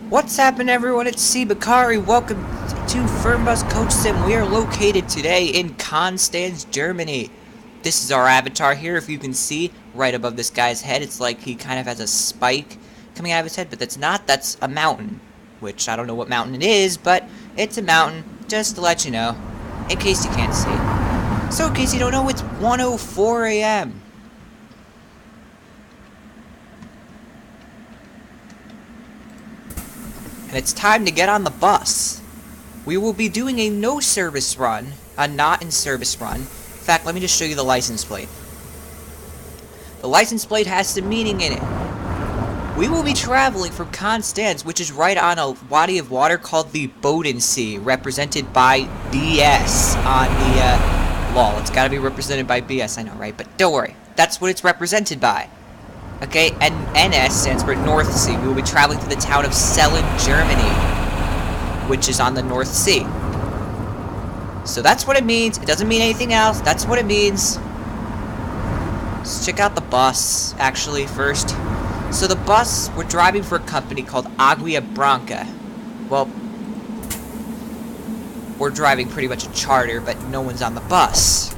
What's happening, everyone? It's C. Bakari. Welcome to FERNBUS Coach Sim. We are located today in Konstanz, Germany. This is our avatar here. If you can see right above this guy's head, it's like he kind of has a spike coming out of his head, but that's not. That's a mountain, which I don't know what mountain it is, but it's a mountain, just to let you know, in case you can't see. So in case you don't know, it's 1:04 a.m. And it's time to get on the bus. We will be doing a no-service run, a not-in-service run. In fact, let me just show you the license plate. The license plate has some meaning in it. We will be traveling from Konstanz, which is right on a body of water called the Bodensee, represented by BS on the, lol, it's gotta be represented by BS, I know, right? But don't worry, that's what it's represented by. Okay, and NS stands for North Sea. We will be traveling to the town of Sellin, Germany, which is on the North Sea. So that's what it means. It doesn't mean anything else. That's what it means. Let's check out the bus, actually, first. So the bus, we're driving for a company called Agua Branca. Well, we're driving pretty much a charter, but no one's on the bus.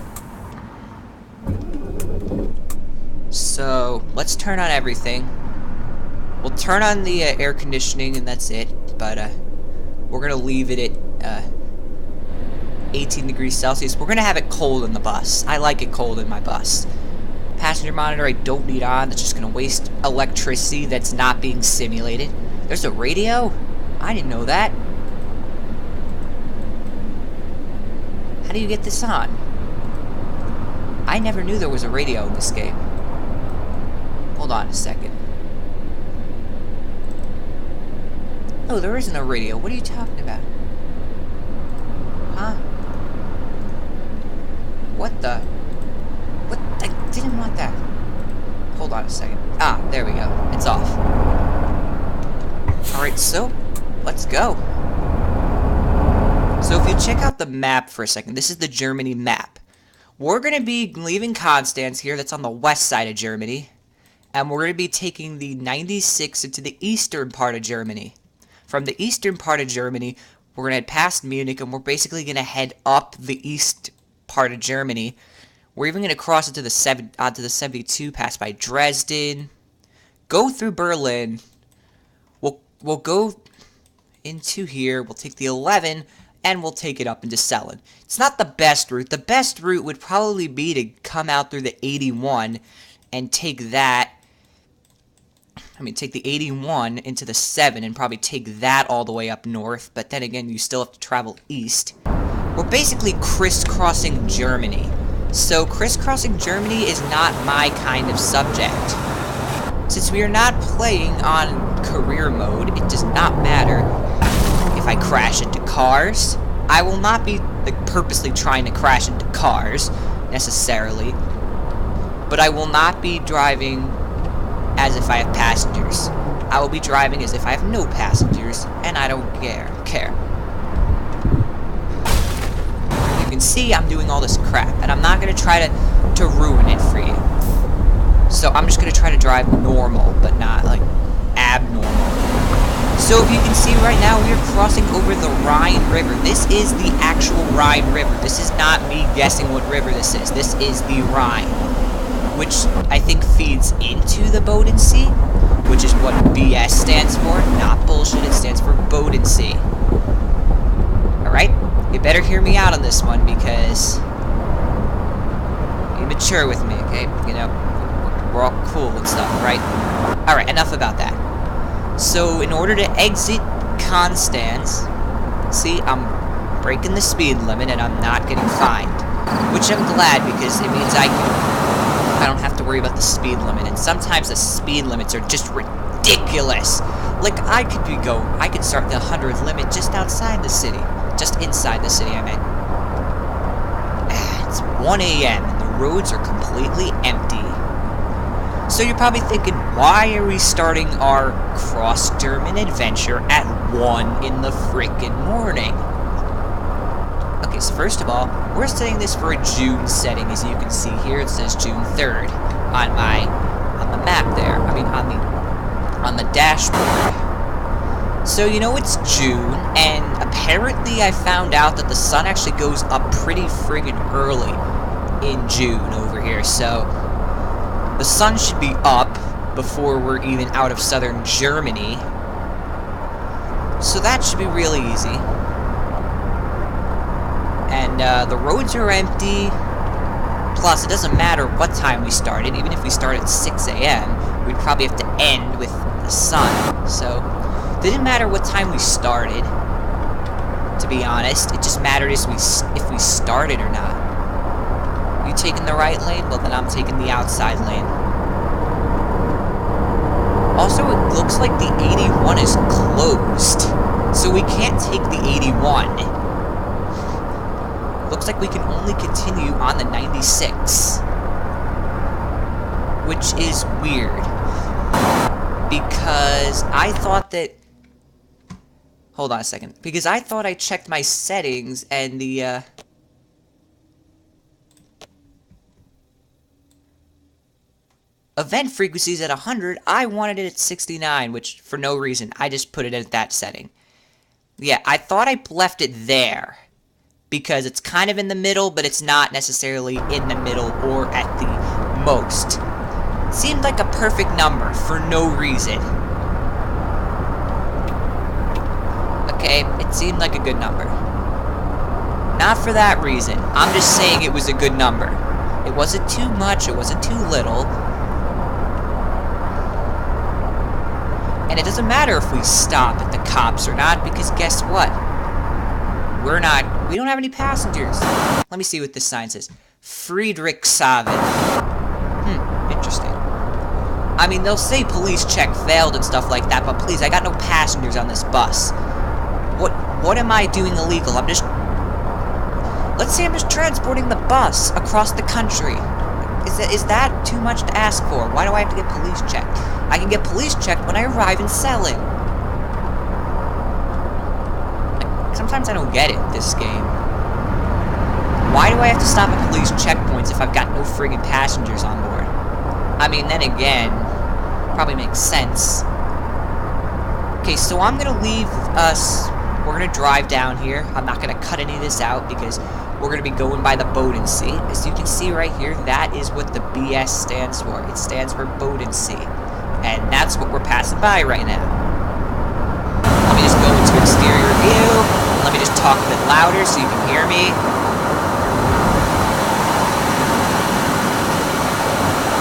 So, let's turn on everything. We'll turn on the air conditioning and that's it, but we're gonna leave it at 18 degrees Celsius. We're gonna have it cold in the bus. I like it cold in my bus. Passenger monitor I don't need on. That's just gonna waste electricity that's not being simulated. There's a radio? I didn't know that. How do you get this on? I never knew there was a radio in this game. Hold on a second. No, there isn't a radio. What are you talking about? Huh? What the? What? I didn't want that. Hold on a second. Ah, there we go. It's off. Alright, so, let's go. So if you check out the map for a second, this is the Germany map. We're going to be leaving Konstanz here, that's on the west side of Germany. And we're going to be taking the 96 into the eastern part of Germany. From the eastern part of Germany, we're going to head past Munich, and we're basically going to head up the east part of Germany. We're even going to cross into the 72, pass by Dresden, go through Berlin. We'll go into here, we'll take the 11, and we'll take it up into Sellin. It's not the best route. The best route would probably be to come out through the 81 and take that. Take the 81 into the 7 and probably take that all the way up north, but then again, you still have to travel east. We're basically crisscrossing Germany. So crisscrossing Germany is not my kind of subject. Since we are not playing on career mode, it does not matter if I crash into cars. I will not be purposely trying to crash into cars, necessarily. But I will not be driving as if I have passengers. I will be driving as if I have no passengers, and I don't care. You can see I'm doing all this crap, and I'm not going to try to ruin it for you. So I'm just going to try to drive normal, but not, like, abnormal. So if you can see right now, we are crossing over the Rhine River. This is the actual Rhine River. This is not me guessing what river this is. This is the Rhine, which I think feeds into the Bodensee, which is what BS stands for. Not bullshit, it stands for Bodensee. Alright? You better hear me out on this one, because be mature with me, okay? You know, we're all cool and stuff, right? Alright, enough about that. So, in order to exit Konstanz, see, I'm breaking the speed limit and I'm not getting fined. Which I'm glad, because it means I don't have to worry about the speed limit, and sometimes the speed limits are just ridiculous. Like, I could start the 100th limit just outside the city. Just inside the city, I meant. It's 1 a.m. and the roads are completely empty. So you're probably thinking, why are we starting our cross-German adventure at 1 in the frickin' morning? Okay, so first of all, we're setting this for a June setting. As you can see here, it says June 3rd on the map there. On the dashboard. So, you know, it's June, and apparently I found out that the sun actually goes up pretty friggin' early in June over here, so the sun should be up before we're even out of southern Germany. So that should be really easy. And the roads are empty. Plus, it doesn't matter what time we started. Even if we start at 6 a.m., we'd probably have to end with the sun. So it didn't matter what time we started, to be honest. It just mattered if we started or not. You taking the right lane? Well, then I'm taking the outside lane. Also, it looks like the 81 is closed, so we can't take the 81. Looks like we can only continue on the 96, which is weird, because I thought that... Hold on a second. Because I thought I checked my settings, and the, event frequency is at 100, I wanted it at 69, which, for no reason, I just put it at that setting. Yeah, I thought I left it there, because it's kind of in the middle, but it's not necessarily in the middle or at the most. It seemed like a perfect number, for no reason. Okay, it seemed like a good number. Not for that reason. I'm just saying it was a good number. It wasn't too much, it wasn't too little. And it doesn't matter if we stop at the cops or not, because guess what? We don't have any passengers. Let me see what this sign says. Friedrichshafen. Interesting. I mean, they'll say police check failed and stuff like that, but please, I got no passengers on this bus. What am I doing illegal? Let's say I'm just transporting the bus across the country. Is that too much to ask for? Why do I have to get police checked? I can get police checked when I arrive in Sellin. Sometimes I don't get it, this game. Why do I have to stop at police checkpoints if I've got no friggin' passengers on board? I mean, then again, probably makes sense. Okay, so I'm gonna leave us... We're gonna drive down here. I'm not gonna cut any of this out because we're gonna be going by the Bodensee. As you can see right here, that is what the BS stands for. It stands for Bodensee. And that's what we're passing by right now. Let me just go into exterior view. Let me just talk a bit louder so you can hear me.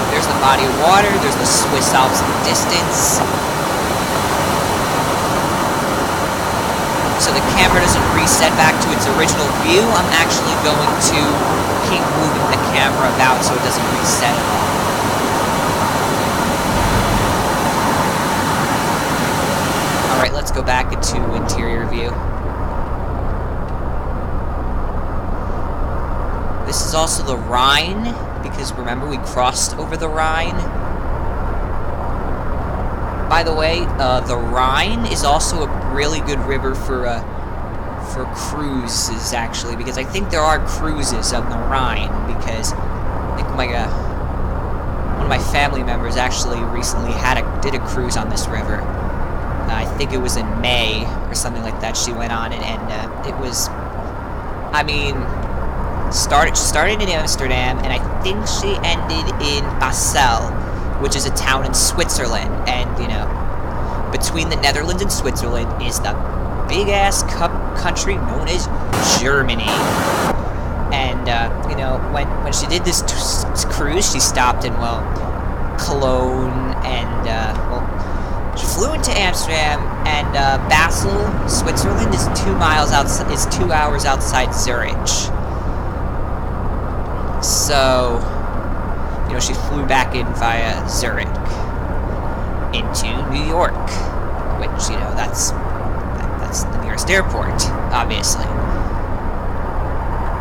There's the body of water. There's the Swiss Alps in the distance. So the camera doesn't reset back to its original view. I'm actually going to keep moving the camera about so it doesn't reset at all. Alright, let's go back into interior view. This is also the Rhine, because remember we crossed over the Rhine. By the way, the Rhine is also a really good river for cruises, actually, because I think there are cruises on the Rhine, because I think one of my family members actually recently did a cruise on this river. I think it was in May or something like that she went on it, and it was, I mean, started in Amsterdam, and I think she ended in Basel, which is a town in Switzerland, and, you know, between the Netherlands and Switzerland is the big-ass country known as Germany. And, you know, when she did this cruise, she stopped in, well, Cologne, and, well, she flew into Amsterdam, and, Basel, Switzerland is 2 hours outside Zurich. So, you know, she flew back in via Zurich into New York, which, you know, that's the nearest airport, obviously.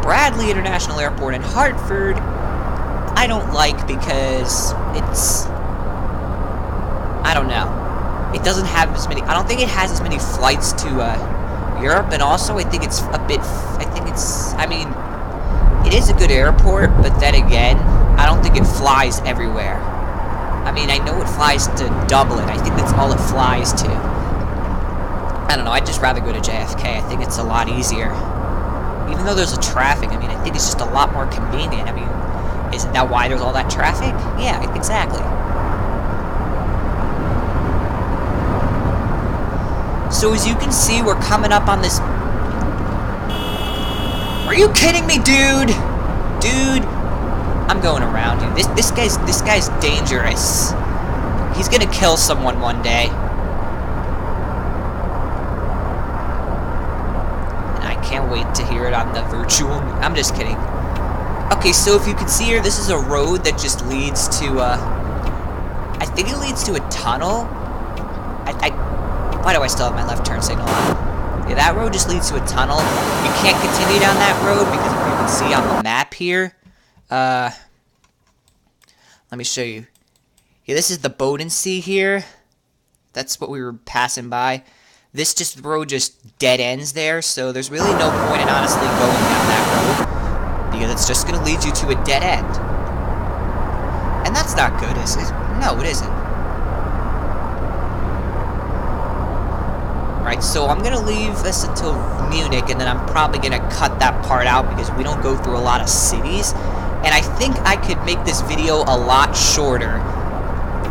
Bradley International Airport in Hartford, I don't like because it's, I don't know. It doesn't have as many, I don't think it has as many flights to Europe, and also I think it's a bit, I mean, it is a good airport, but then again, I don't think it flies everywhere. I mean, I know it flies to Dublin. I think that's all it flies to. I don't know, I'd just rather go to JFK. I think it's a lot easier. Even though there's a traffic, I mean, I think it's just a lot more convenient. I mean, isn't that why there's all that traffic? Yeah, exactly. So as you can see, we're coming up on this... Are you kidding me, dude? Dude, I'm going around you. This guy's dangerous. He's gonna kill someone one day. And I can't wait to hear it on the virtual... I'm just kidding. Okay, so if you can see here, this is a road that just leads to, I think it leads to a tunnel. Why do I still have my left turn signal on? Yeah, that road just leads to a tunnel. You can't continue down that road because if you can see on the map here, let me show you. Yeah, this is the Bodensee here. That's what we were passing by. This road just dead ends there, so there's really no point in honestly going down that road because it's just going to lead you to a dead end. And that's not good, is it? No, it isn't. Right, so I'm gonna leave this until Munich, and then I'm probably gonna cut that part out because we don't go through a lot of cities. And I think I could make this video a lot shorter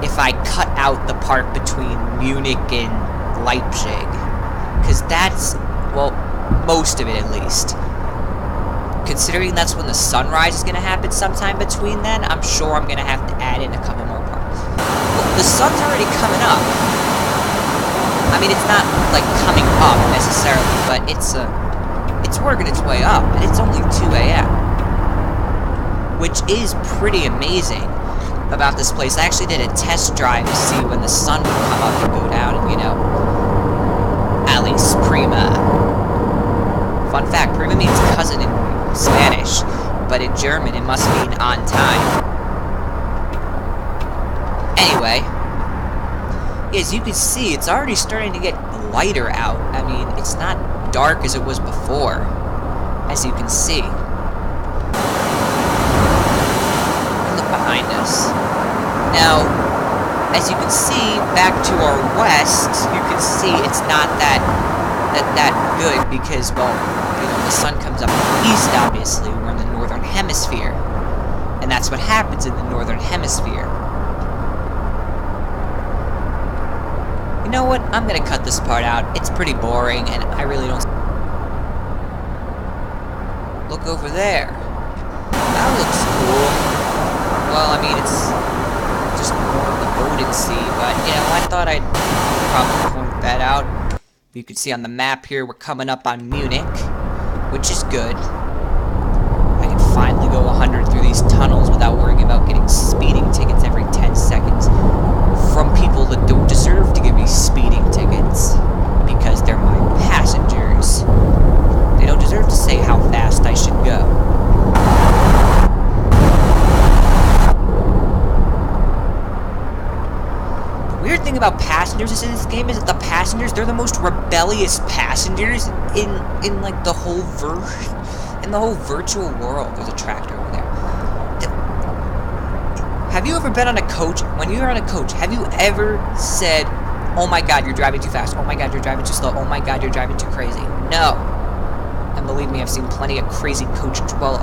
if I cut out the part between Munich and Leipzig. Because that's, well, most of it at least. Considering that's when the sunrise is gonna happen sometime between then, I'm sure I'm gonna have to add in a couple more parts. Well, the sun's already coming up. I mean, it's not, like, coming up, necessarily, but it's working its way up, and it's only 2 a.m. Which is pretty amazing about this place. I actually did a test drive to see when the sun would come up and go down, and, you know, Alice Prima. Fun fact, Prima means cousin in Spanish, but in German it must mean on time. Anyway... As you can see, it's already starting to get lighter out. I mean, it's not dark as it was before, as you can see. Look behind us. Now, as you can see, back to our west, you can see it's not that good because, well, you know, the sun comes up east, obviously. We're in the northern hemisphere. And that's what happens in the northern hemisphere. You know what? I'm gonna cut this part out. It's pretty boring, and I really don't... Look over there. That looks cool. Well, I mean, it's just more of the Bodensee, but, you know, I thought I'd probably point that out. You can see on the map here, we're coming up on Munich, which is good. I can finally go 100 through these tunnels without worrying about getting speeding tickets every 10 seconds. From people that don't deserve to give me speeding tickets because they're my passengers. They don't deserve to say how fast I should go. The weird thing about passengers in this game is that the passengers, they're the most rebellious passengers in like the whole virtual world. There's a tractor over there. Have you ever been on a coach? When you're on a coach, have you ever said, oh my god, you're driving too fast, oh my god, you're driving too slow, oh my god, you're driving too crazy? No. And believe me, I've seen plenty of crazy coach... Well,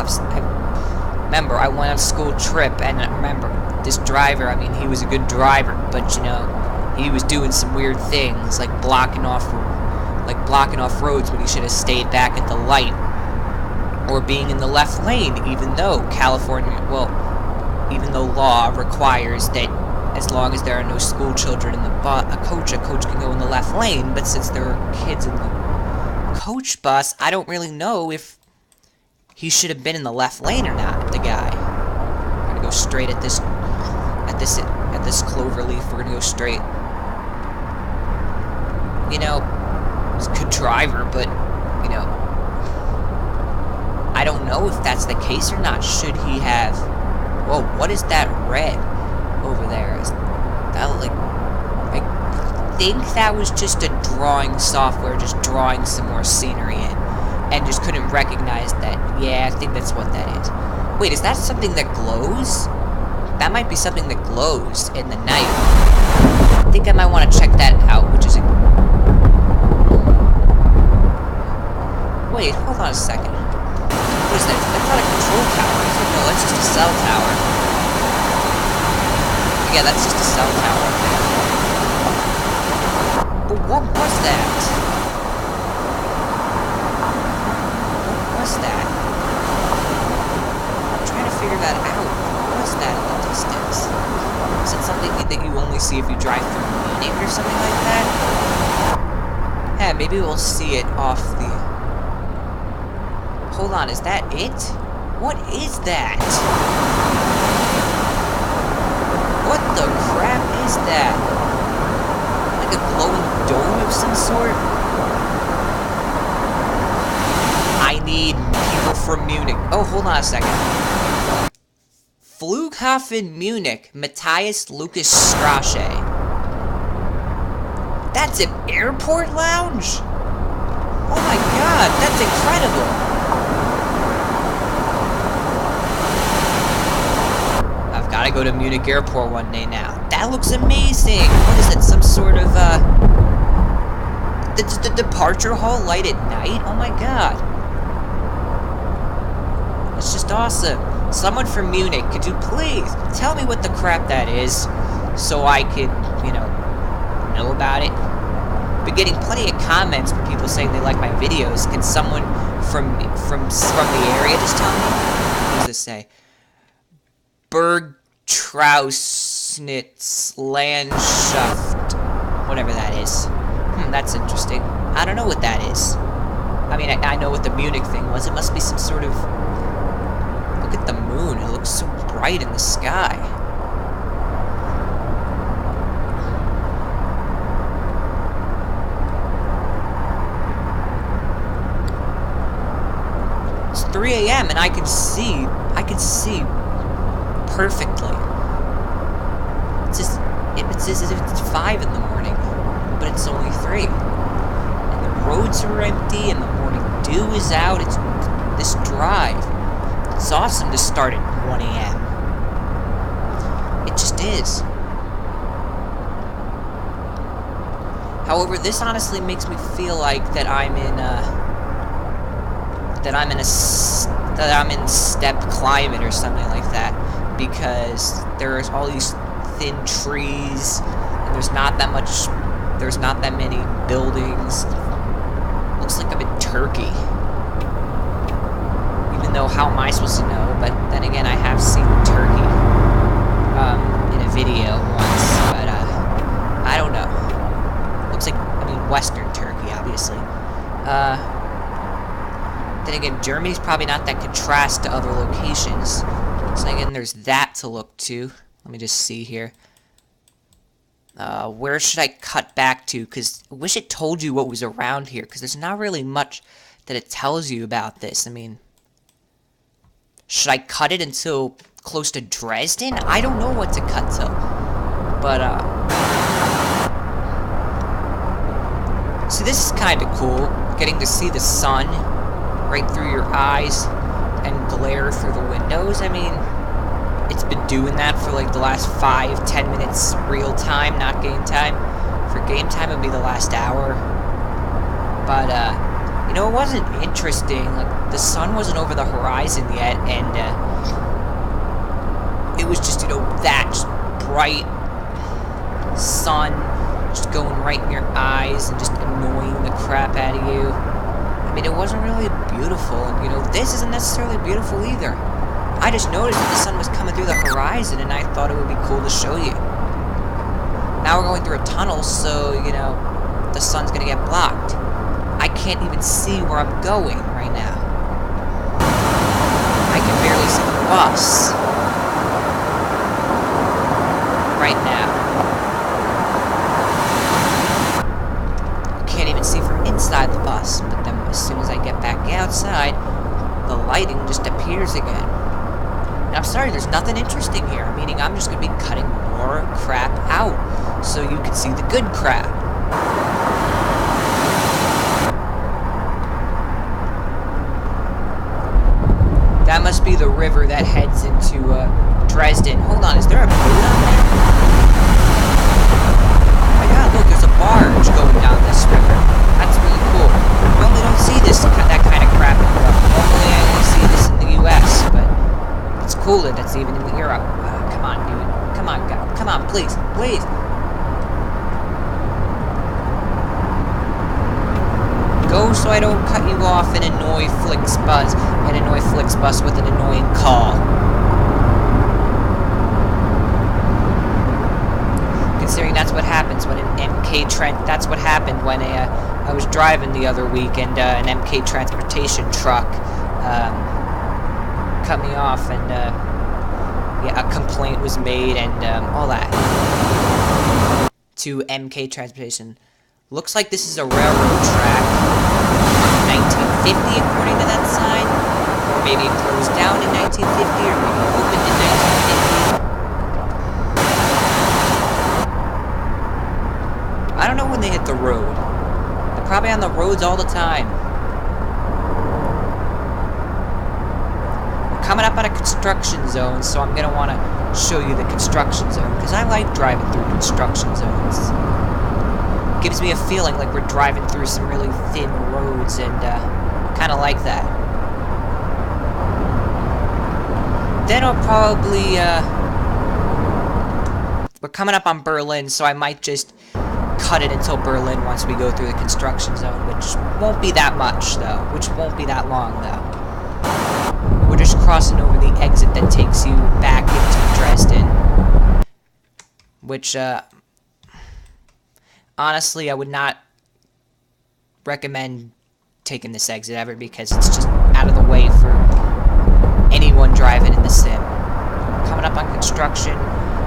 remember, I went on a school trip, and remember, this driver, I mean, he was a good driver, but, you know, he was doing some weird things, like blocking off roads when he should have stayed back at the light, or being in the left lane, even though even though law requires that as long as there are no school children in the a coach can go in the left lane, but since there are kids in the coach bus, I don't really know if he should have been in the left lane or not, the guy. We're gonna go straight at this clover leaf, we're gonna go straight. You know, he's a good driver, but, you know, I don't know if that's the case or not. Should he have... Whoa, what is that red over there? Is that, like... I think that was just a drawing software, just drawing some more scenery in. And just couldn't recognize that. Yeah, I think that's what that is. Wait, is that something that glows? That might be something that glows in the night. I think I might want to check that out, which is a... Wait, hold on a second. What is that? That's not a control tower, is it? No, that's just a cell tower. Yeah, that's just a cell tower. But what was that? What was that? I'm trying to figure that out. What was that in the distance? Is it something that you only see if you drive through Munich or something like that? Yeah, maybe we'll see it off the... Hold on, is that it? What is that? What the crap is that? Like a glowing dome of some sort? I need people from Munich. Oh, hold on a second. Flughafen Munich, Matthias Lucas Strache. That's an airport lounge? Oh my god, that's incredible. I've got to go to Munich Airport one day now. That looks amazing. What is it, some sort of, the departure hall light at night? Oh my god. That's just awesome. Someone from Munich, could you please tell me what the crap that is so I could, you know about it? Been getting plenty of comments from people saying they like my videos. Can someone from the area just tell me? What does this say? Bergtrausnitz Landschaft, whatever that is. That's interesting. I don't know what that is. I mean, I know what the Munich thing was. It must be some sort of... Look at the moon. It looks so bright in the sky. It's 3 a.m. and I can see perfectly. It's as if it's 5 in the morning, but it's only 3. And the roads are empty and the morning dew is out. It's this drive. It's awesome to start at 1 a.m. It just is. However, this honestly makes me feel like that I'm in steppe climate or something like that, because there's all these thin trees and there's not that many buildings. Looks like I'm in Turkey. Even though, how am I supposed to know? But then again, I have seen Turkey in a video once, but I don't know. Looks like, I mean, Western Turkey, obviously. Then again, Germany's probably not that contrast to other locations. So again, there's that to look to. Let me just see here. Where should I cut back to? Because I wish it told you what was around here, because there's not really much that it tells you about this. I mean, should I cut it until close to Dresden? I don't know what to cut to. But, see, this is kind of cool. Getting to see the sun right through your eyes and glare through the windows. I mean, it's been doing that for like the last 5-10 minutes real time, not game time. For game time, it would be the last hour. But, you know, it wasn't interesting. Like, the sun wasn't over the horizon yet, and, it was just, you know, that just bright sun just going right in your eyes and just annoying the crap out of you. I mean, it wasn't really beautiful, and, you know, this isn't necessarily beautiful either. I just noticed that the sun was coming through the horizon, and I thought it would be cool to show you. Now we're going through a tunnel, so, you know, the sun's gonna get blocked. I can't even see where I'm going right now. I can barely see the bus right now. I can't even see from inside the bus, but then as soon as I get back outside, the lighting just appears again. And I'm sorry, there's nothing interesting here, meaning I'm just going to be cutting more crap out so you can see the good crap. That must be the river that heads into Dresden. Hold on, is there a boat on there? Oh my god, look, there's a barge going down this river. That's really cool. You normally don't see that kind of crap bullet that's even in the air. Come on, dude. Come on, God. Come on, please. Please. Go so I don't cut you off and annoy FlixBus with an annoying call. Considering that's what happens when that's what happened when I was driving the other week and an MK transportation truck cut me off and yeah, a complaint was made and all that. To MK transportation. Looks like this is a railroad track from 1950 according to that sign. Or maybe it closed down in 1950 or maybe opened in 1950. I don't know when they hit the road. They're probably on the roads all the time. We're coming up on a construction zone, so I'm going to want to show you the construction zone, because I like driving through construction zones. It gives me a feeling like we're driving through some really thin roads, and kind of like that. Then I'll probably, we're coming up on Berlin, so I might just cut it until Berlin once we go through the construction zone, which won't be that much, though. Which won't be that long, though. We're just crossing over the exit that takes you back into Dresden. Which, honestly, I would not recommend taking this exit ever, because it's just out of the way for anyone driving in the sim. Coming up on construction,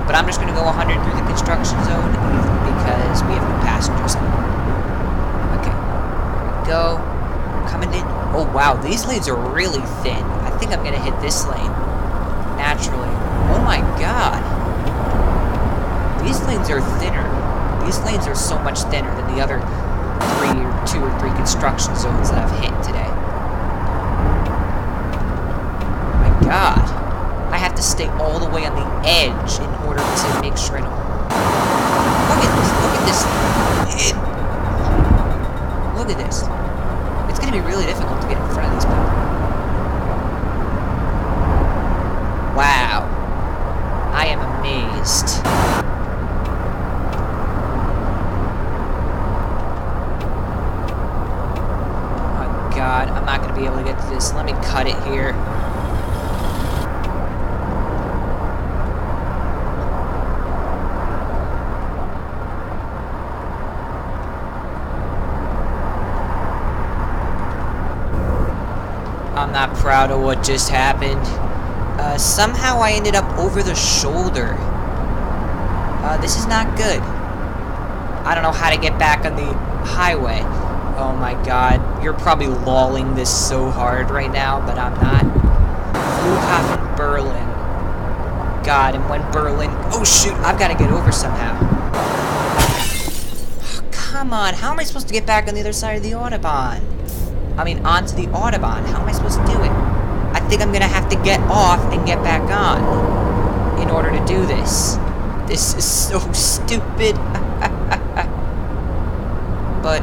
but I'm just going to go 100 through the construction zone because we have no passengers. Okay, there we go. Coming in. Oh wow, these lanes are really thin. I think I'm going to hit this lane naturally. Oh my god. These lanes are thinner. These lanes are so much thinner than the other two or three construction zones that I've hit today. My god. I have to stay all the way on the edge in order to make sure I don't... Look at this. Look at this. Look at this. It's going to be really difficult to get in front of these people. Wow. I am amazed. Oh god, I'm not going to be able to get to this. Let me cut it here. I'm not proud of what just happened. Somehow I ended up over the shoulder. This is not good. I don't know how to get back on the highway. Oh my god. You're probably lolling this so hard right now, but I'm not. Flughafen Berlin. God, and when Berlin... Oh shoot, I've got to get over somehow. Oh, come on, how am I supposed to get back on the other side of the Autobahn? I mean, onto the Autobahn. How am I supposed to do it? I think I'm gonna have to get off and get back on in order to do this. This is so stupid. But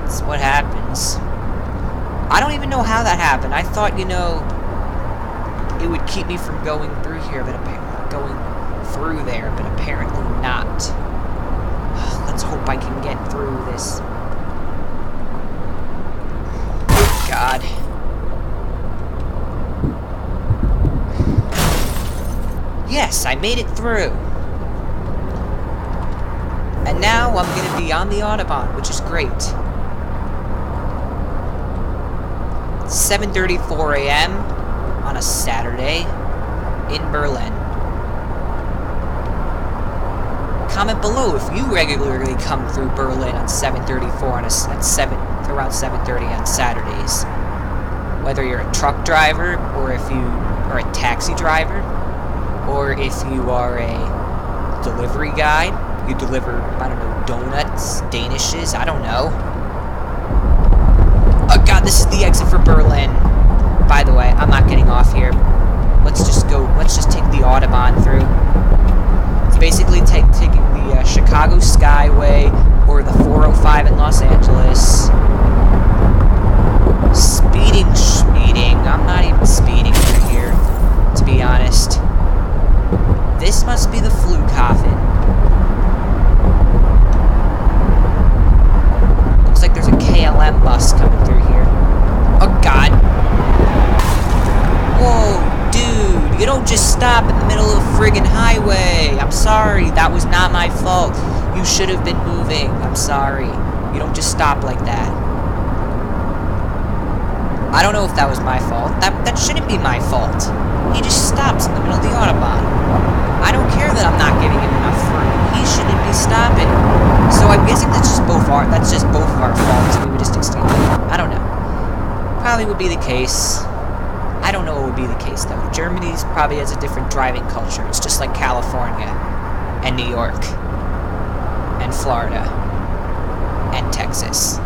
it's what happens. I don't even know how that happened. I thought, you know, it would keep me from going through here, but apparently not. Let's hope I can get through this. God. Yes, I made it through. And now I'm going to be on the Autobahn, which is great. 7:34 a.m. on a Saturday in Berlin. Comment below if you regularly come through Berlin on 7:34 at around 7:30 on Saturdays. Whether you're a truck driver, or if you are a taxi driver, or if you are a delivery guy, you deliver, I don't know, donuts, Danishes, I don't know. Oh god, this is the exit for Berlin. By the way, I'm not getting off here. Let's just take the Autobahn through. It's basically taking the Chicago Skyway, or the 405 in Los Angeles. Speeding. I'm not even speeding through here. stop in the middle of a friggin' highway. I'm sorry, that was not my fault. You should have been moving. I'm sorry. You don't just stop like that. I don't know if that was my fault. That shouldn't be my fault. He just stops in the middle of the Autobahn. I don't care that I'm not giving him enough room. He shouldn't be stopping. So I'm guessing that's just both of our faults. We would just extend it. I don't know. Probably would be the case. I don't know what would be the case though. Germany's probably has a different driving culture. It's just like California and New York and Florida and Texas.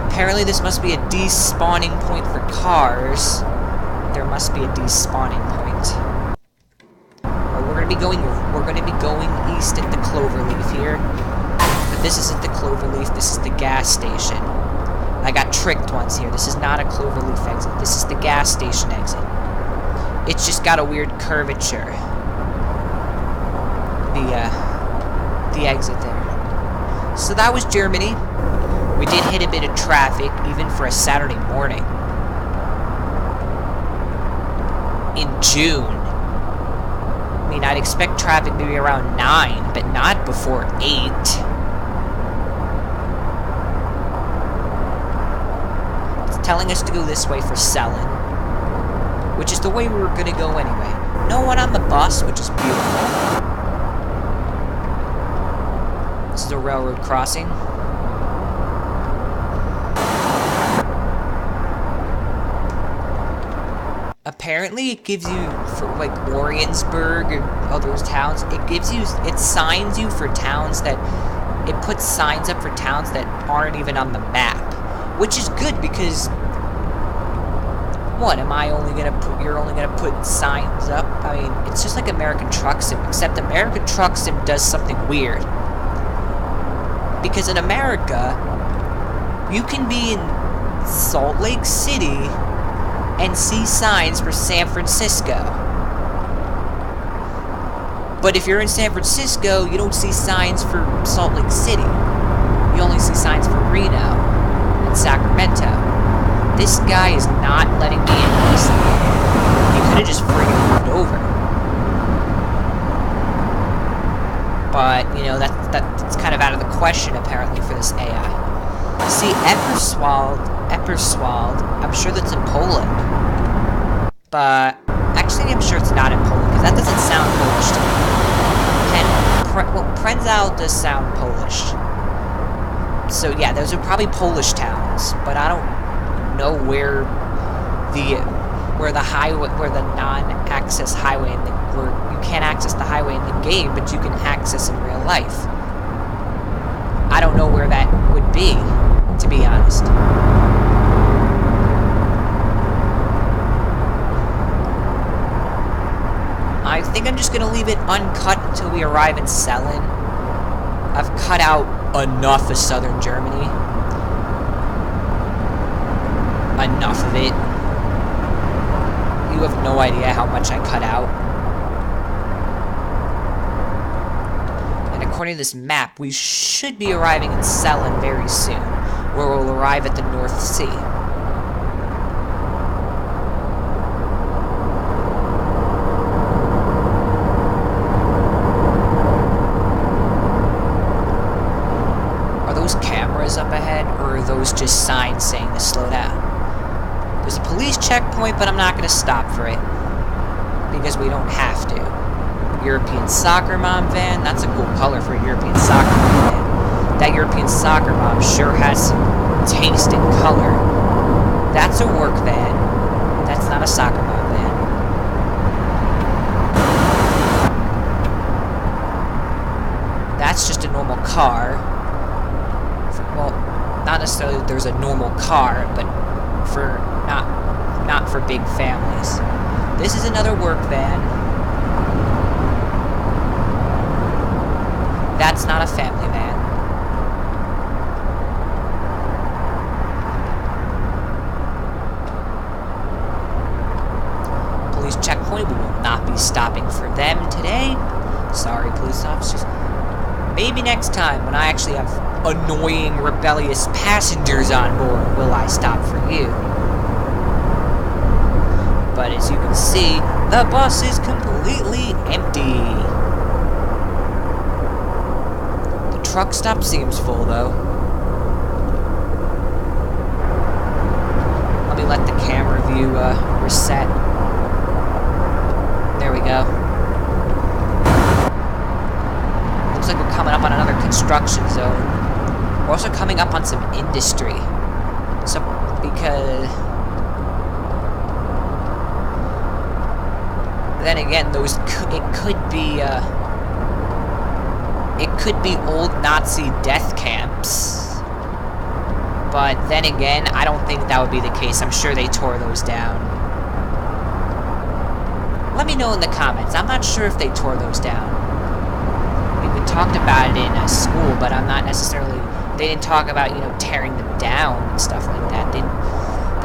Apparently this must be a despawning point for cars. There must be a despawning point. We're gonna be going east at the Cloverleaf here. But this isn't the Cloverleaf, this is the gas station. I got tricked once here. This is not a Cloverleaf exit. This is the gas station exit. It's just got a weird curvature. The exit there. So that was Germany. We did hit a bit of traffic, even for a Saturday morning. In June. I mean, I'd expect traffic maybe around 9, but not before 8. It's telling us to go this way for Sellin, which is the way we were going to go anyway. No one on the bus, which is beautiful. This is a railroad crossing. Apparently it gives you, for like Warrensburg and all those towns, it signs you for towns that, it puts signs up for towns that aren't even on the map. Which is good because, what, you're only gonna put signs up? I mean, it's just like American Truck Sim, except American Truck Sim does something weird. Because in America, you can be in Salt Lake City and see signs for San Francisco. But if you're in San Francisco, you don't see signs for Salt Lake City. You only see signs for Reno and Sacramento. This guy is not letting me in this. He could have just friggin' moved over. But, you know, that's kind of out of the question, apparently, for this AI. See, Epperswald, I'm sure that's in Poland. But, actually I'm sure it's not in Poland, because that doesn't sound Polish to me. Well, Prenzlau does sound Polish. So yeah, those are probably Polish towns, but I don't know where the non-access highway, where you can't access the highway in the game, but you can access in real life. I don't know where that would be, to be honest. I think I'm just gonna leave it uncut until we arrive in Sellin. I've cut out enough of southern Germany. Enough of it. You have no idea how much I cut out. And according to this map, we should be arriving in Sellin very soon, where we'll arrive at the North Sea. Are those cameras up ahead, or are those just signs saying to slow down? There's a police checkpoint, but I'm not going to stop for it, because we don't have to. European Soccer Mom van, that's a cool color for a European Soccer Mom van. That European Soccer Mom sure has some taste in color. That's a work van. That's not a Soccer Mom van. That's just a normal car. Well, not necessarily that there's a normal car, but for not for big families. This is another work van. That's not a family van. Police checkpoint, we will not be stopping for them today. Sorry, police officers. Maybe next time when I actually have annoying, rebellious passengers on board will I stop for you. But as you can see, the bus is completely empty. The truck stop seems full, though. Let me let the camera view reset. There we go. Looks like we're coming up on another construction zone. We're also coming up on some industry. So, because... then again, it could be old Nazi death camps. But then again, I don't think that would be the case. I'm sure they tore those down. Let me know in the comments. I'm not sure if they tore those down. We talked about it in school, but I'm not necessarily... They didn't talk about, you know, tearing them down and stuff like that. They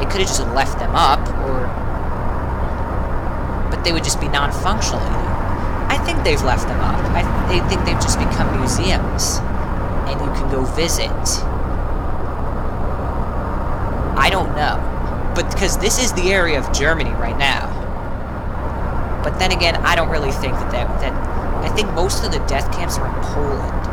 could have just left them up, or... but they would just be non-functional. I think they've left them up. They think they've just become museums, and you can go visit. I don't know, but because this is the area of Germany right now. But then again, I don't really think that I think most of the death camps are in Poland.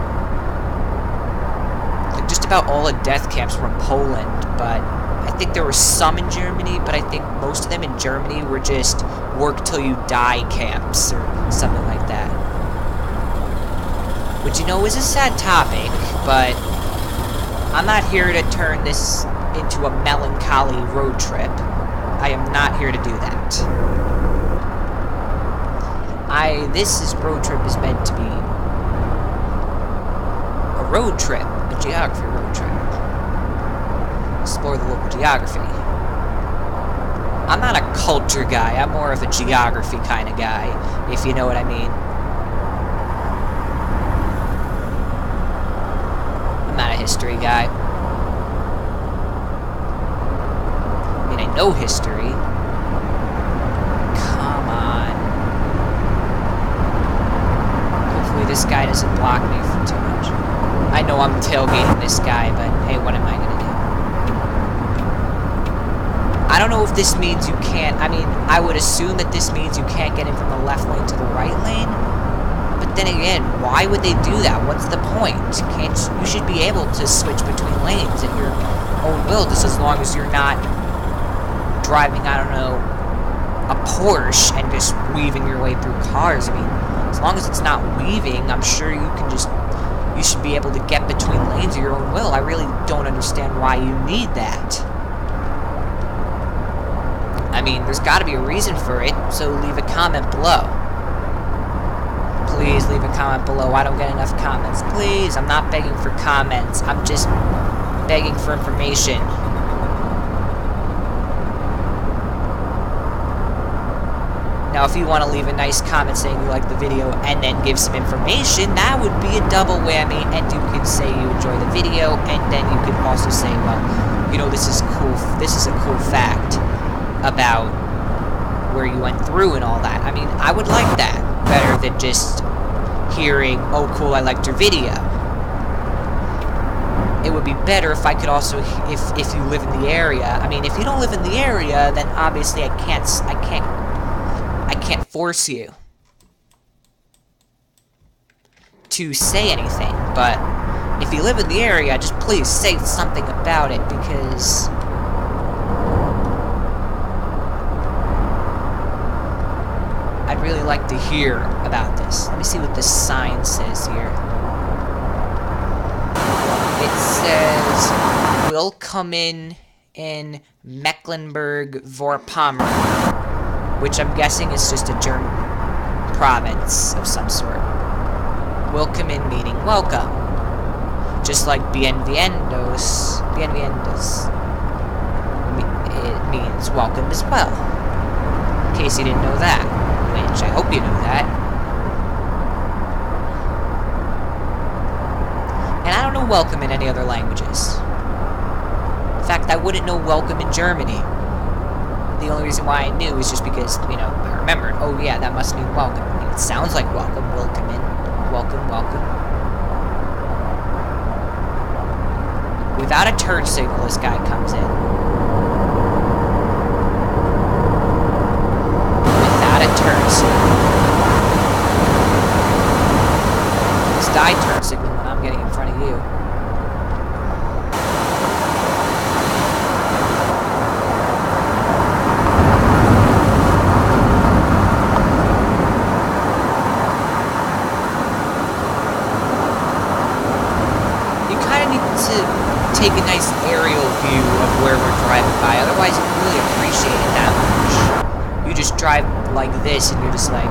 Like just about all the death camps were in Poland, but I think there were some in Germany, but I think most of them in Germany were just work till you die camps or something like that. Which, you know, is a sad topic, but I'm not here to turn this into a melancholy road trip. I am not here to do that. This road trip is meant to be a road trip, a geography road trip. Explore the local geography. I'm not a culture guy, I'm more of a geography kind of guy, if you know what I mean. I'm not a history guy. I mean, I know history. Come on. Hopefully this guy doesn't block me for too much. I know I'm tailgating this guy, but hey, what am I gonna do? I don't know if this means you can't, I mean, I would assume that this means you can't get in from the left lane to the right lane, but then again, why would they do that? What's the point? You should be able to switch between lanes at your own will, just as long as you're not driving, I don't know, a Porsche and just weaving your way through cars. I mean, as long as it's not weaving, I'm sure you should be able to get between lanes at your own will. I really don't understand why you need that. I mean, there's got to be a reason for it, so leave a comment below. Please leave a comment below. I don't get enough comments. Please, I'm not begging for comments. I'm just begging for information. Now, if you want to leave a nice comment saying you like the video and then give some information, that would be a double whammy, and you could say you enjoy the video, and then you could also say, well, you know, this is cool. This is a cool fact about where you went through and all that. I mean, I would like that better than just hearing, oh cool, I liked your video. It would be better if I could also, if you live in the area. I mean, if you don't live in the area, then obviously I can't force you to say anything. But if you live in the area, just please say something about it, because I'd really like to hear about this. Let me see what this sign says here. It says, "Willkommen in Mecklenburg-Vorpommern," which I'm guessing is just a German province of some sort. Willkommen meaning welcome. Just like bienvenidos. Bienvenidos. It means welcome as well. In case you didn't know that. Which I hope you know that. And I don't know welcome in any other languages. In fact, I wouldn't know welcome in Germany. The only reason why I knew is just because, you know, I remembered, oh yeah, that must mean welcome. I mean, it sounds like welcome, welcome in, welcome, welcome. Without a turn signal, this guy comes in. Without a turn signal. It's die turn signal when I'm getting in front of you. Take a nice aerial view of where we're driving by, otherwise you don't really appreciate it that much. You just drive like this and you're just like,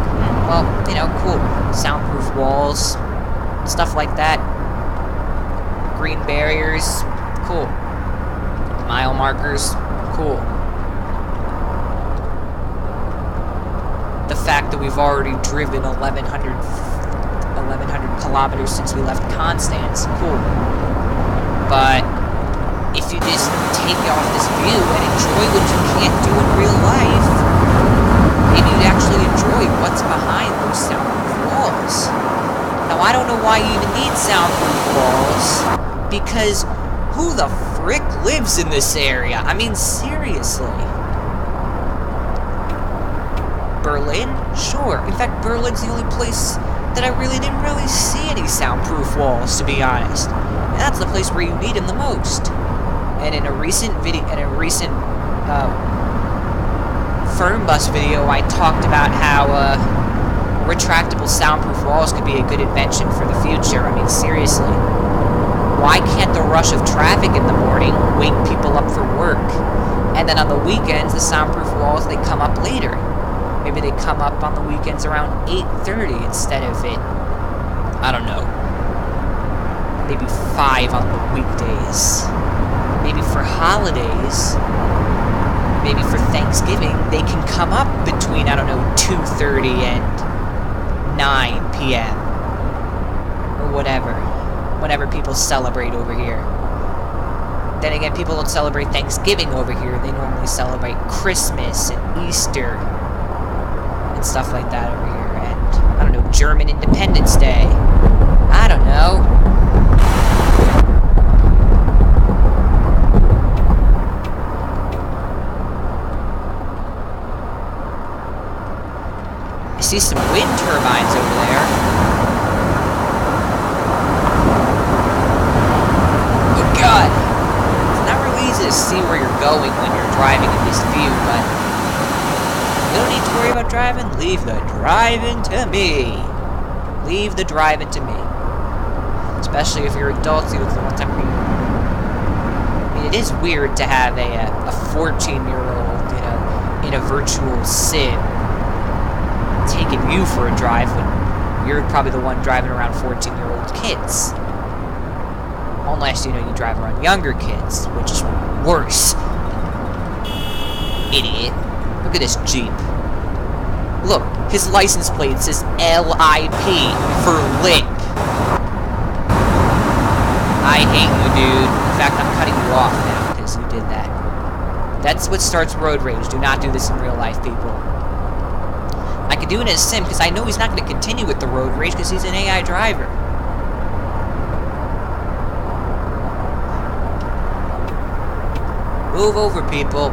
well, you know, cool. Soundproof walls, stuff like that. Green barriers, cool. Mile markers, cool. The fact that we've already driven 1,100 kilometers since we left Konstanz, cool. But if you just take off this view and enjoy what you can't do in real life, maybe you'd actually enjoy what's behind those soundproof walls. Now, I don't know why you even need soundproof walls, because who the frick lives in this area? I mean, seriously. Berlin? Sure. In fact, Berlin's the only place that I didn't really see any soundproof walls, to be honest. And that's the place where you need them the most. And in a recent FERNBUS video, I talked about how retractable soundproof walls could be a good invention for the future. I mean, seriously. Why can't the rush of traffic in the morning wake people up for work? And then on the weekends, the soundproof walls, they come up later. Maybe they come up on the weekends around 8:30 instead of it, I don't know, maybe 5 on the weekdays. Maybe for holidays, maybe for Thanksgiving, they can come up between, I don't know, 2:30 and 9 p.m. or whatever, whenever people celebrate over here. Then again, people don't celebrate Thanksgiving over here. They normally celebrate Christmas and Easter and stuff like that over here. And, I don't know, German Independence Day. I don't know. I see some wind turbines over there. Oh god! It's not really easy to see where you're going when you're driving in this view, but you don't need to worry about driving. Leave the driving to me. Leave the driving to me. Especially if you're adults, you look the one time where I mean, it is weird to have a 14-year-old, you know, in a virtual sim taking you for a drive when you're probably the one driving around 14-year-old kids. Unless, you know, you drive around younger kids, which is worse. Idiot. Look at this Jeep. Look, his license plate says LIP for lip. I hate you, dude. In fact, I'm cutting you off now because you did that. That's what starts road rage. Do not do this in real life, people. I can do it in a sim because I know he's not going to continue with the road rage because he's an AI driver. Move over, people.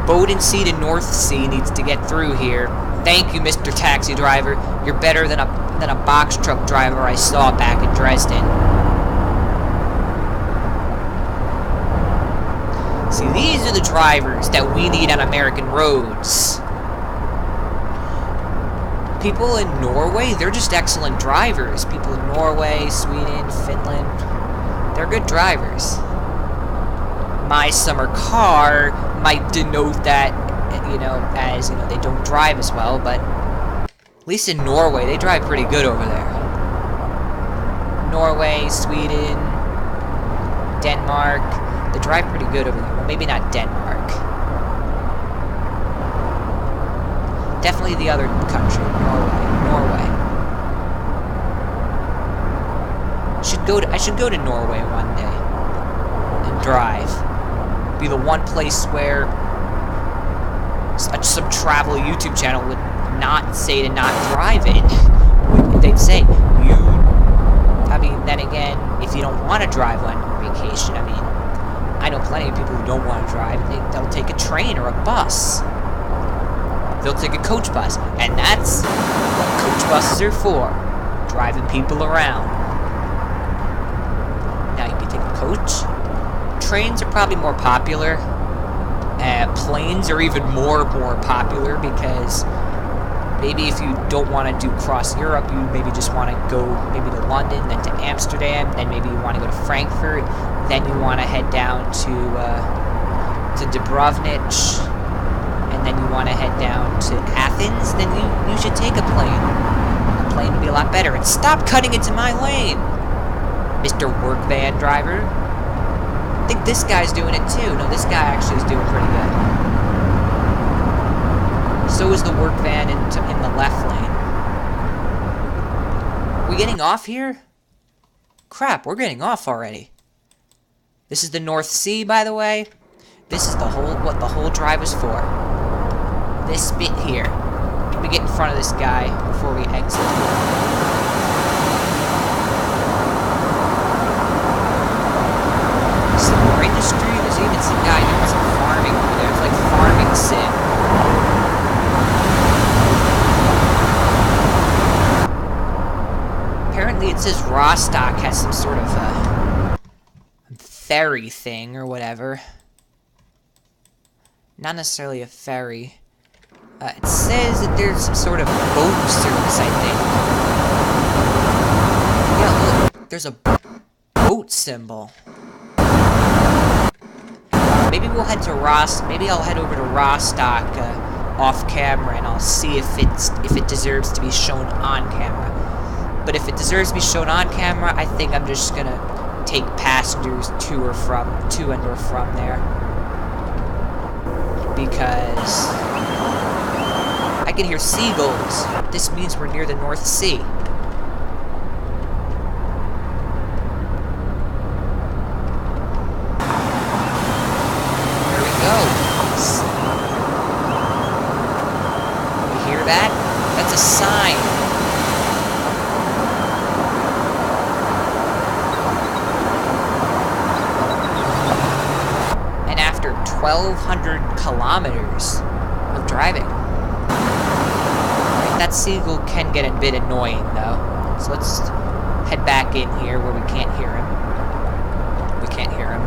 Bodensee to North Sea needs to get through here. Thank you, Mr. Taxi Driver. You're better than a box truck driver I saw back in Dresden. See, these are the drivers that we need on American roads. People in Norway, they're just excellent drivers. People in Norway, Sweden, Finland, they're good drivers. My summer car might denote that, you know, as, you know, they don't drive as well, but at least in Norway, they drive pretty good over there. Norway, Sweden, Denmark, they drive pretty good over there. Well, maybe not Denmark. Definitely the other country, Norway. I should go to Norway one day and drive. Be the one place where some travel YouTube channel would not say to not drive in. They'd say, you have mean, then again, if you don't want to drive on vacation, I mean, I know plenty of people who don't want to drive. They'll take a train or a bus. They'll take a coach bus, and that's what coach buses are for, driving people around. Now, you can take a coach. Trains are probably more popular. Planes are even more popular because maybe if you don't want to do cross Europe, you maybe just want to go maybe to London, then to Amsterdam, then maybe you want to go to Frankfurt, then you want to head down to Dubrovnik, and then you want to head down to Athens, then you should take a plane. A plane would be a lot better. And stop cutting into my lane, Mr. Work Van driver. I think this guy's doing it too. No, this guy actually is doing pretty good. So is the work van in the left lane. Are we getting off here? Crap, we're getting off already. This is the North Sea, by the way. This is what the whole drive is for. This bit here. Let me get in front of this guy before we exit. Some more industry. There's even some guy doing some farming over there. It's like farming sim. Apparently it says Rostock has some sort of ferry thing or whatever. Not necessarily a ferry. It says that there's some sort of boat service, I think. Yeah, look, there's a boat symbol. Maybe we'll head to maybe I'll head over to Rostock off camera, and I'll see if it deserves to be shown on camera. But if it deserves to be shown on camera, I think I'm just gonna take passengers to and from there. Because I can hear seagulls. This means we're near the North Sea. There we go. You hear that? That's a sign. And after 1,200 kilometers of driving, that seagull can get a bit annoying, though. So let's head back in here where we can't hear him. We can't hear him.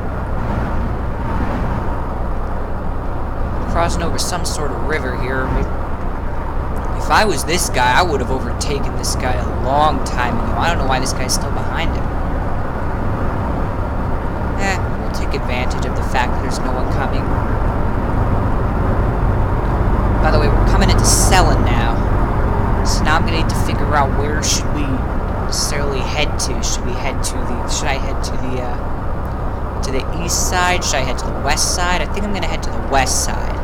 Crossing over some sort of river here. If I was this guy, I would have overtaken this guy a long time ago. I don't know why this guy's still behind him. We'll take advantage of the fact that there's no one coming. By the way, we're coming into Sellin now. So now I'm gonna need to figure out where should we necessarily head to. Should I head to the east side? Should I head to the west side? I think I'm gonna head to the west side.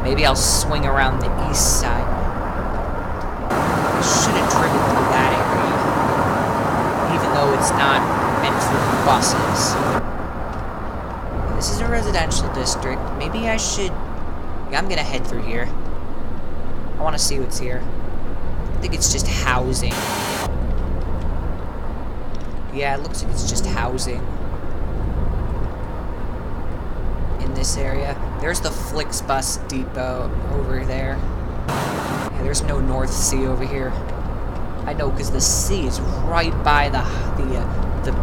Maybe I'll swing around the east side. I should have driven through that area, even though it's not meant for buses. This is a residential district. Maybe I should. Yeah, I'm gonna head through here. I want to see what's here. I think it's just housing. Yeah, it looks like it's just housing. In this area. There's the Flixbus depot over there. Yeah, there's no North Sea over here. I know, because the sea is right by the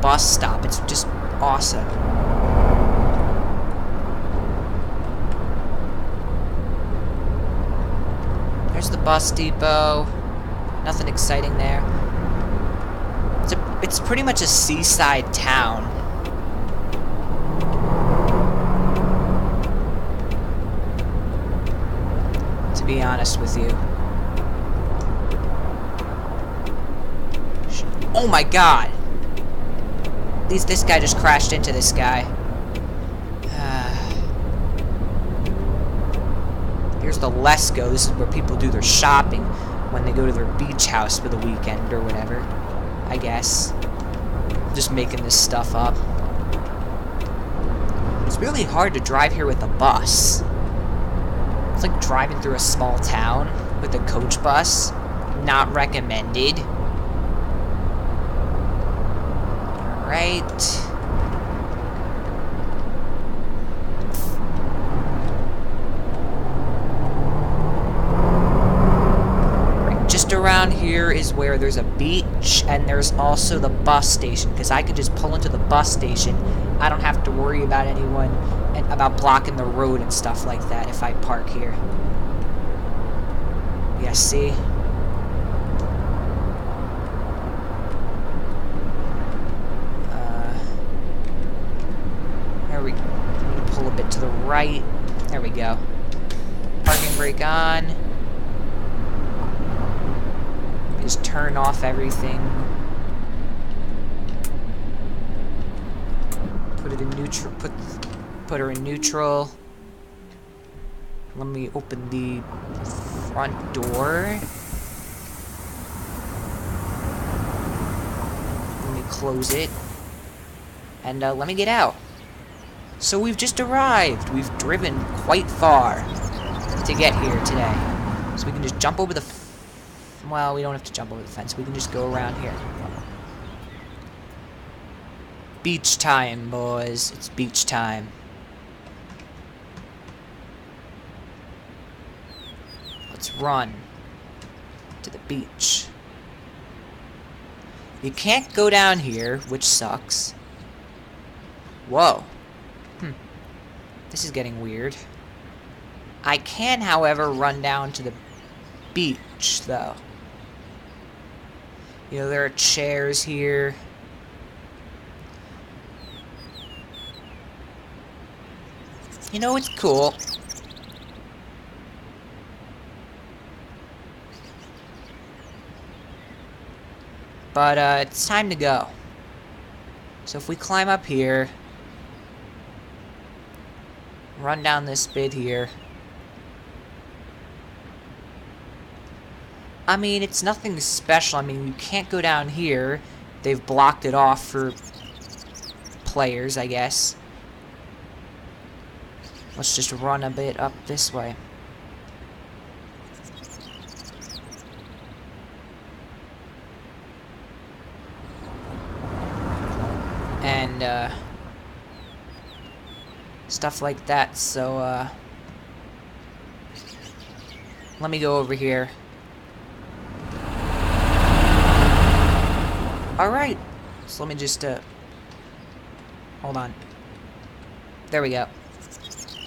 bus stop. It's just awesome. There's the bus depot. Nothing exciting there. It's pretty much a seaside town. To be honest with you. Oh my god! This guy just crashed into this guy. Here's the Lesco. This is where people do their shopping when they go to their beach house for the weekend or whatever. I guess. I'm just making this stuff up. It's really hard to drive here with a bus. It's like driving through a small town with a coach bus. Not recommended. Alright. Just around here is where there's a beach, and there's also the bus station, because I could just pull into the bus station. I don't have to worry about anyone and about blocking the road and stuff like that if I park here. Yeah, see? There we go. Pull a bit to the right. There we go. Parking brake on. Just turn off everything. Put it in neutral. Put her in neutral. Let me open the front door. Let me close it. And let me get out. So we've just arrived. We've driven quite far to get here today. So we can just jump over the... Well, we don't have to jump over the fence. We can just go around here. Beach time, boys. It's beach time. Let's run to the beach. You can't go down here, which sucks. Whoa. This is getting weird. I can, however, run down to the beach, though. You know, there are chairs here. You know, it's cool. But, it's time to go. So if we climb up here, run down this bit here. I mean, it's nothing special. I mean, you can't go down here. They've blocked it off for players, I guess. Let's just run a bit up this way. And, stuff like that, so, let me go over here. Alright, so let me just, hold on. There we go.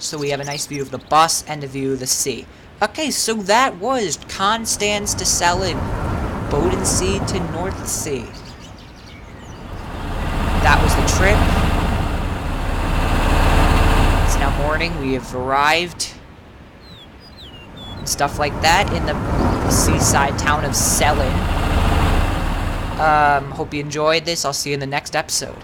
So we have a nice view of the bus and a view of the sea. Okay, so that was Konstanz to Sellin, Bodensee to North Sea. That was the trip. It's now morning, we have arrived. And stuff like that in the seaside town of Sellin. Hope you enjoyed this. I'll see you in the next episode.